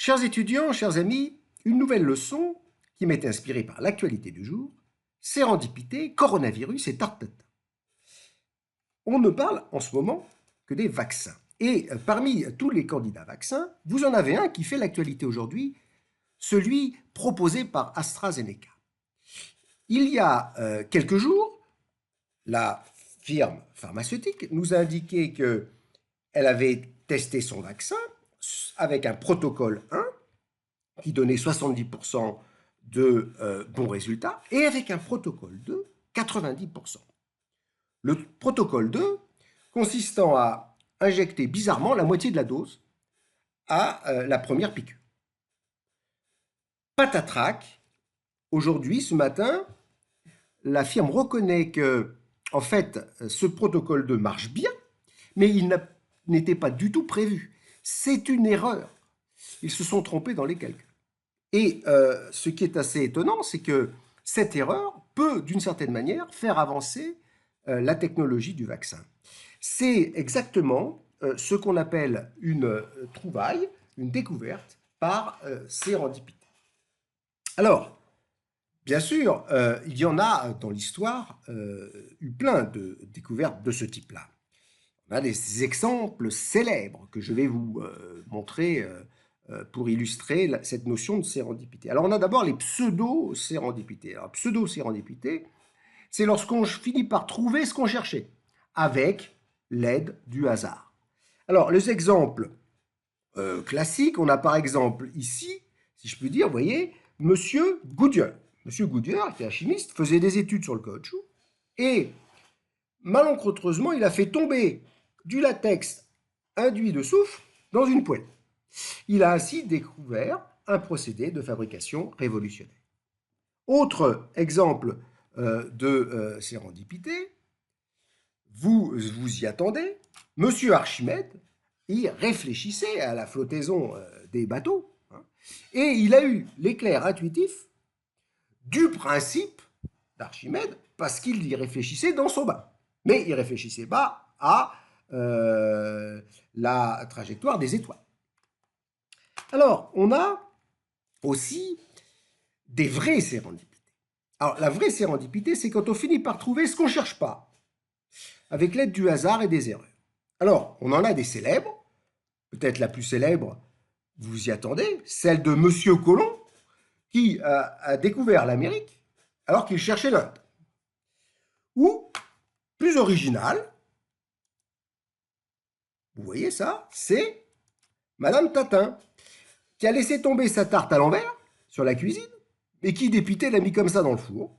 Chers étudiants, chers amis, une nouvelle leçon qui m'est inspirée par l'actualité du jour, sérendipité, coronavirus et tartata. On ne parle en ce moment que des vaccins. Et parmi tous les candidats vaccins, vous en avez un qui fait l'actualité aujourd'hui, celui proposé par AstraZeneca. Il y a quelques jours, la firme pharmaceutique nous a indiqué qu'elle avait testé son vaccin avec un protocole 1 qui donnait 70% de bons résultats, et avec un protocole 2, 90%. Le protocole 2 consistant à injecter bizarrement la moitié de la dose à la première piqûre. Patatrac, aujourd'hui, ce matin, la firme reconnaît que, en fait, ce protocole 2 marche bien, mais il n'était pas du tout prévu. C'est une erreur. Ils se sont trompés dans les calculs. Et ce qui est assez étonnant, c'est que cette erreur peut, d'une certaine manière, faire avancer la technologie du vaccin. C'est exactement ce qu'on appelle une trouvaille, une découverte par sérendipité. Alors, bien sûr, il y en a dans l'histoire eu plein de découvertes de ce type-là. On a des exemples célèbres que je vais vous montrer pour illustrer cette notion de sérendipité. Alors on a d'abord les pseudo-sérendipités. Alors pseudo-sérendipité, c'est lorsqu'on finit par trouver ce qu'on cherchait, avec l'aide du hasard. Alors les exemples classiques, on a par exemple ici, si je puis dire, vous voyez, Monsieur Goodyear. Monsieur Goodyear, qui est un chimiste, faisait des études sur le caoutchouc, et malencontreusement, il a fait tomber du latex induit de soufre dans une poêle. Il a ainsi découvert un procédé de fabrication révolutionnaire. Autre exemple de sérendipité, vous y attendez, Monsieur Archimède, il réfléchissait à la flottaison des bateaux, hein, et il a eu l'éclair intuitif du principe d'Archimède parce qu'il y réfléchissait dans son bain. Mais il ne réfléchissait pas à la trajectoire des étoiles. Alors, on a aussi des vraies sérendipités. Alors, la vraie sérendipité, c'est quand on finit par trouver ce qu'on ne cherche pas, avec l'aide du hasard et des erreurs. Alors, on en a des célèbres, peut-être la plus célèbre, vous y attendez, celle de Monsieur Colomb, qui a découvert l'Amérique alors qu'il cherchait l'Inde. Ou, plus original, vous voyez ça, c'est Madame Tatin, qui a laissé tomber sa tarte à l'envers sur la cuisine, et qui, dépité, l'a mis comme ça dans le four,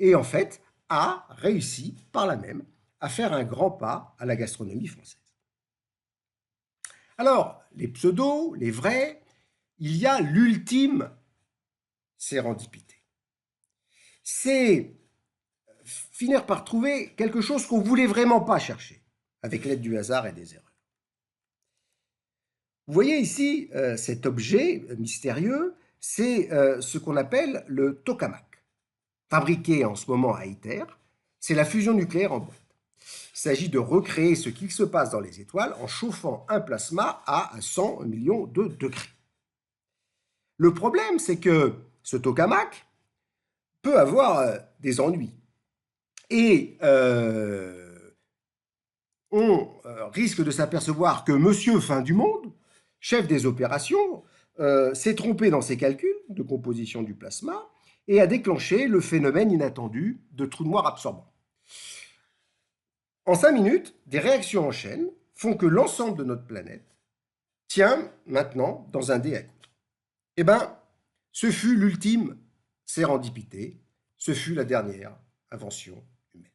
et en fait a réussi par là même à faire un grand pas à la gastronomie française. Alors, les pseudos, les vrais, il y a l'ultime sérendipité. C'est finir par trouver quelque chose qu'on ne voulait vraiment pas chercher, avec l'aide du hasard et des erreurs. Vous voyez ici cet objet mystérieux, c'est ce qu'on appelle le tokamak. Fabriqué en ce moment à ITER, c'est la fusion nucléaire en boîte. Il s'agit de recréer ce qu'il se passe dans les étoiles en chauffant un plasma à 100 millions de degrés. Le problème, c'est que ce tokamak peut avoir des ennuis. Et on risque de s'apercevoir que Monsieur Fin du Monde, chef des opérations, s'est trompé dans ses calculs de composition du plasma et a déclenché le phénomène inattendu de trou noir absorbant. En 5 minutes, des réactions en chaîne font que l'ensemble de notre planète tient maintenant dans un dé à coudre. Eh bien, ce fut l'ultime sérendipité, ce fut la dernière invention humaine.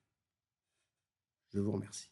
Je vous remercie.